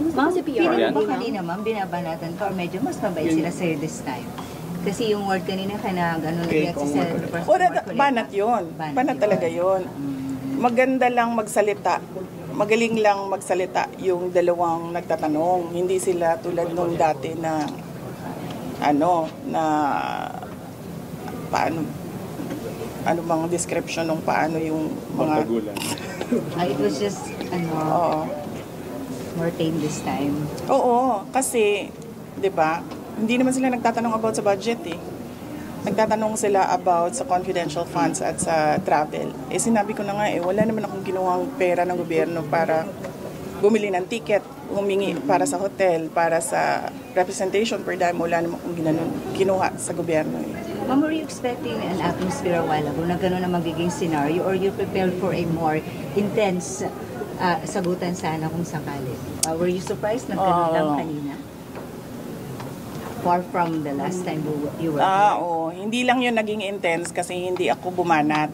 Mga si PR. Feeling mo ba yan. kanina, ma'am, binabanatan ka or medyo mas mabait sila sa'yo this time? Kasi yung word kanina ka na gano'n Banat yun. Banat talaga yun. Maganda lang magsalita. Magaling lang magsalita yung dalawang nagtatanong. Hindi sila tulad nung dati na paano bang description ng paano yung mga it was just more tame this time. Oo, kasi 'di ba? Hindi naman sila nagtatanong about sa budget eh. Nagtatanong sila about sa confidential funds at sa travel. Eh sinabi ko na nga wala naman akong kinuhang pera ng gobyerno para bumili ng ticket, humingi para sa hotel, para sa representation per dime, wala naman akong kinuha sa gobyerno eh. Ma'am, were you expecting an atmosphere a while ago na gano'n na magiging scenario or you prepared for a more intense sagutan sana kung sakali? Were you surprised na gano'n lang kanina? Far from the last time you were here? Oo. Hindi lang yun naging intense kasi hindi ako bumanat.